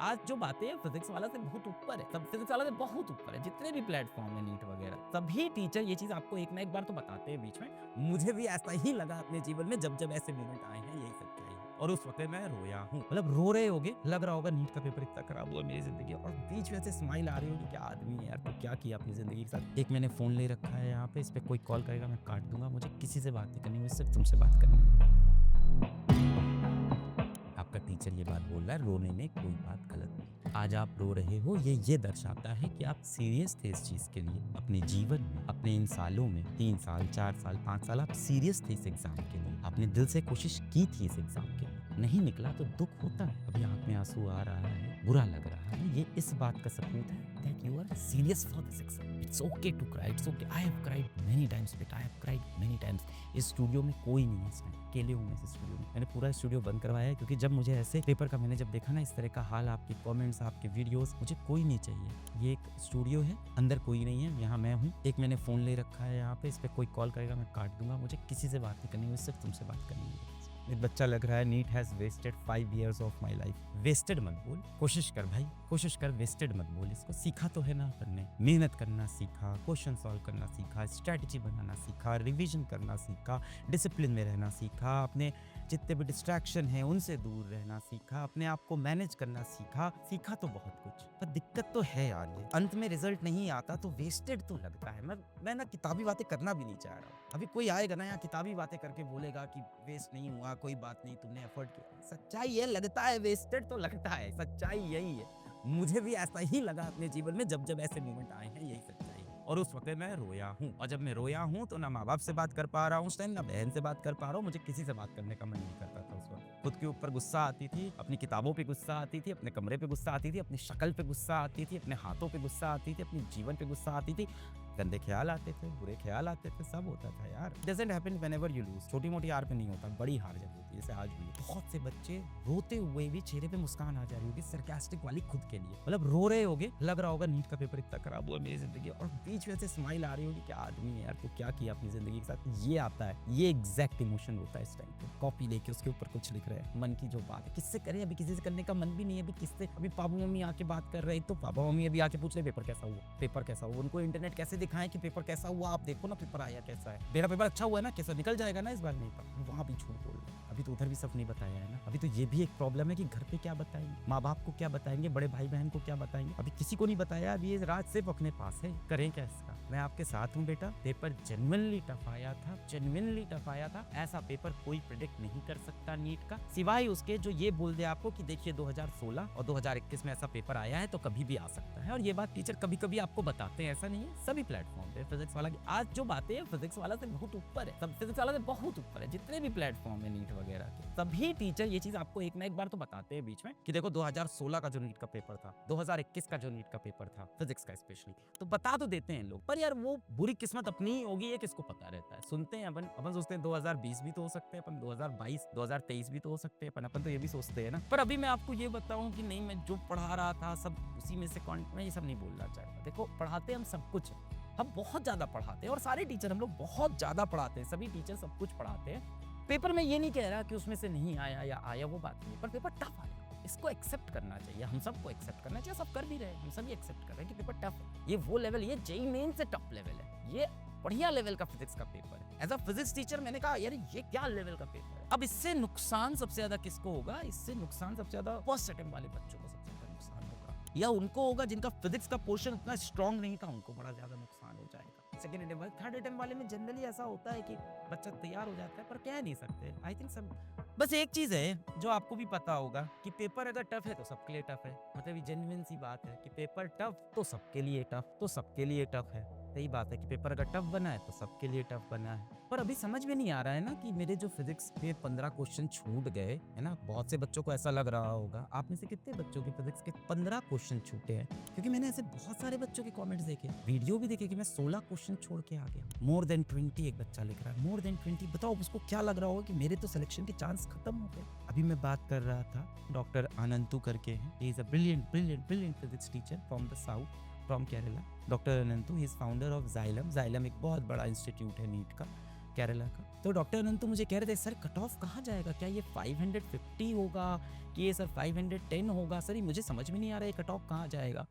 आज जो बातें हैं फिजिक्स वाला से बहुत ऊपर है, सब फिजिक्स वाला से बहुत ऊपर है। जितने भी प्लेटफॉर्म है नीट वगैरह, सभी टीचर ये चीज आपको एक ना एक बार तो बताते हैं बीच में। मुझे भी ऐसा ही लगा अपने जीवन में, जब जब ऐसे मोमेंट आए हैं, यही सच्चाई है। और उस वक्त मैं रोया हूँ, मतलब रो रहे होगे, लग रहा होगा नीट का पेपर इतना खराब हुआ मेरी जिंदगी, और बीच में से स्माइल आ रही होगी, क्या आदमी है यार, तो क्या किया अपनी जिंदगी के साथ। एक मैंने फोन ले रखा है यहाँ पे, इस पे कोई कॉल करेगा मैं काट दूंगा, मुझे किसी से बात नहीं करनी, मुझे सिर्फ तुमसे बात करनी है। आपका टीचर ये बात बोल रहा है, रोने में कोई बात गलत नहीं। आज आप रो रहे हो, ये दर्शाता है कि आप सीरियस थे इस चीज के लिए। अपने जीवन में, अपने इन सालों में, 3 साल 4 साल 5 साल आप सीरियस थे इस एग्जाम के लिए। आपने दिल से कोशिश की थी इस एग्जाम के लिए, नहीं निकला तो दुख होता है। अभी आंख में आंसू आ रहा है, बुरा लग रहा है, ये इस बात का सबूत है that you are serious for this exam. It's okay to cry. It's okay. I have cried many times, but I have cried many times. इस स्टूडियो में कोई नहीं है, इसमें अकेले हूँ मैं इस स्टूडियो में। मैंने पूरा स्टूडियो बंद करवाया है, क्योंकि जब मुझे ऐसे पेपर का मैंने जब देखा ना इस तरह का हाल, आपके कमेंट्स, आपके वीडियोस, मुझे कोई नहीं चाहिए। ये एक स्टूडियो है, अंदर कोई नहीं है, यहाँ मैं हूँ। एक मैंने फोन ले रखा है यहाँ पे, इस पे कोई कॉल करेगा मैं काट दूंगा, मुझे किसी से बात नहीं करनी, मुझे सिर्फ तुमसे बात करनी है। एक बच्चा लग रहा है, NEET has wasted 5 years of my life. Wasted मत बोल, कोशिश कर भाई, कोशिश कर, वेस्टेड मत बोल इसको। सीखा तो है ना अपन ने, मेहनत करना सीखा, क्वेश्चन सॉल्व करना सीखा, स्ट्रैटेजी बनाना सीखा, रिवीजन करना सीखा, डिसिप्लिन में रहना सीखा, अपने जितने भी डिस्ट्रैक्शन है उनसे दूर रहना सीखा, अपने आप को मैनेज करना सीखा तो बहुत कुछ। पर दिक्कत तो है यार, ये अंत में रिजल्ट नहीं आता तो वेस्टेड तो लगता है। मैं ना किताबी बातें करना भी नहीं चाह रहा हूँ। अभी कोई आएगा ना यहाँ किताबी बातें करके बोलेगा कि वेस्ट नहीं हुआ, कोई बात नहीं, तुमने एफर्ट किया। सच्चाई है, लगता है वेस्टेड तो लगता है, सच्चाई यही है। मुझे भी ऐसा ही लगा अपने जीवन में, जब जब ऐसे मोमेंट आए हैं, यही सच्चाई है। और उस वक्त मैं रोया हूँ, और जब मैं रोया हूँ तो ना माँ बाप से बात कर पा रहा हूँ उस टाइम, ना बहन से बात कर पा रहा हूँ, मुझे किसी से बात करने का मन नहीं करता था उस वक्त। खुद के ऊपर गुस्सा आती थी, अपनी किताबों पे गुस्सा आती थी, अपने कमरे पे गुस्सा आती थी, अपनी शक्ल पे गुस्सा आती थी, अपने हाथों पे गुस्सा आती थी, अपने जीवन पे गुस्सा आती थी, गंदे ख्याल आते थे, बुरे ख्याल आते थे, सब होता था यार। Doesn't happen whenever you lose. छोटी मोटी हार पे नहीं होता, बड़ी हार जब होती है, जैसे आज हुई। बहुत से बच्चे रोते हुए भी चेहरे पे मुस्कान आ जा रही होगी, सरकास्टिक वाली खुद के लिए, मतलब रो रहे होगे, लग रहा होगा नीट का पेपर इतना खराब हुआ मेरी जिंदगी, और बीच में से स्माइल आ रही होगी, क्या आदमी है यार, तो क्या किया अपनी जिंदगी के साथ। ये आता है, ये एग्जैक्ट इमोशन होता है इस टाइम पे। कॉपी लेके उसके ऊपर कुछ लिख रहे हैं, मन की जो बात है, किससे करें, अभी किसी से करने का मन भी नहीं है। अभी किससे, अभी पापा मम्मी आके बात कर रहे हैं, तो पापा मम्मी अभी आके पूछ रहे पेपर कैसा हुआ, पेपर कैसा हुआ। उनको इंटरनेट कैसे दिखाएं कि पेपर कैसा हुआ, आप देखो ना पेपर आया कैसा है, मेरा पेपर अच्छा हुआ है ना, कैसा निकल जाएगा ना इस बार, नहीं था वहां भी झूठ बोल रहे। अभी तो उधर भी सब नहीं बताया है ना। अभी तो ये भी एक प्रॉब्लम है कि घर पे क्या बताएंगे, माँ बाप को क्या बताएंगे, बड़े भाई बहन को क्या बताएंगे, अभी किसी को नहीं बताया। अभी ये राज सिर्फ अपने पास है, करें क्या इसका। मैं आपके साथ हूँ बेटा, पेपर जेन्युइनली टफ आया था, जेन्युइनली टफ आया था। ऐसा पेपर कोई प्रेडिक्ट नहीं कर सकता नीट का, सिवाय उसके जो ये बोल दे आपको कि देखिए 2016 और 2021 में ऐसा पेपर आया है, तो कभी भी आ सकता है। और ये बात टीचर कभी कभी आपको बताते हैं, ऐसा नहीं है, सभी प्लेटफॉर्म पे फिजिक्स वाला आज जो बातें हैं फिजिक्स वाला से बहुत ऊपर है, सब फिजिक्स वाला से बहुत ऊपर है। जितने भी प्लेटफॉर्म है नीट वगैरह के, सभी टीचर ये चीज आपको एक ना एक बार तो बताते हैं बीच में कि देखो 2016 का जो नीट का पेपर था, 2021 का जो नीट का पेपर था फिजिक्स का स्पेशली, तो बता तो देते हैं लोग, पर यार वो बुरी किस्मत अपनी ही होगी, ये किसको पता रहता है। सुनते हैं अपन सोचते हैं 2020 भी तो हो सकते हैं, अपन 2022 2023 भी तो हो सकते हैं, अपन तो ये भी सोचते हैं ना। पर अभी मैं आपको ये बताऊं कि नहीं, मैं जो पढ़ा रहा था सब उसी में से, मैं ये सब नहीं बोलना चाहता। देखो पढ़ाते हम सब कुछ, हम बहुत ज्यादा पढ़ाते हैं, और सारे टीचर हम लोग बहुत ज्यादा पढ़ाते हैं, सभी टीचर सब कुछ पढ़ाते हैं। पेपर में ये नहीं कह रहा कि उसमें से नहीं आया या आया, वो बात नहीं, पर पेपर टफ आया, इसको एक्सेप्ट करना चाहिए, हम सबको एक्सेप्ट करना चाहिए, सब कर भी रहे हैं, हम सभी एक्सेप्ट कर रहे हैं कि पेपर टफ है। ये वो लेवल, ये जेईई मेन से टफ लेवल है, ये बढ़िया लेवल का फिजिक्स का पेपर है। एज अ फिजिक्स टीचर मैंने कहा यार ये क्या लेवल का पेपर है। अब इससे नुकसान सबसे ज्यादा किसको होगा, इससे नुकसान सबसे ज्यादा फर्स्ट अटेम्प्ट वाले बच्चों को सबसे ज्यादा नुकसान होगा, या उनको होगा जिनका फिजिक्स का पोर्शन उतना स्ट्रॉन्ग नहीं था, उनको बड़ा ज्यादा नुकसान हो जाएगा। सेकंड अटेम्प्ट वाले, थर्ड अटेम्प्ट वाले में जनरली ऐसा होता है कि बच्चा तैयार हो जाता है, पर कह नहीं सकते। आई थिंक सब, बस एक चीज है जो आपको भी पता होगा कि पेपर अगर टफ है तो सबके लिए टफ है, मतलब ये जेन्युइन सी बात है कि पेपर टफ तो सबके लिए टफ, तो सबके लिए टफ है। सही बात है कि पेपर अगर टफ बना है तो सबके लिए टफ बना है। पर अभी समझ में नहीं आ रहा है ना कि मेरे जो फिजिक्स के 15 क्वेश्चन छूट गए है ना, बहुत से बच्चों को ऐसा लग रहा होगा। आप में से कितने बच्चों के फिजिक्स के 15 क्वेश्चन छूटे हैं? क्योंकि मैंने ऐसे बहुत सारे बच्चों के कमेंट्स देखे, वीडियो भी देखे कि मैं 16 क्वेश्चन छोड़ के आ गया। मोर देन 20 एक बच्चा लिख रहा है, मोर देन 20। बताओ उसको क्या लग रहा होगा कि मेरे तो सिलेक्शन के चांस खत्म हो गए। अभी मैं बात कर रहा था, डॉक्टर अनंतु करके हैं, he is a brilliant physics teacher from the south, from Kerala. Doctor Ananthu, he is founder of Xylem. Xylem एक बहुत बड़ा इंस्टीट्यूट है नीट का, केरला का। तो डॉक्टर अनंत तो मुझे कह रहे थे सर कट ऑफ कहाँ जाएगा, क्या ये 550 होगा कि ये सर 510 होगा, सर ये मुझे समझ में नहीं आ रहा है कट ऑफ कहाँ जाएगा।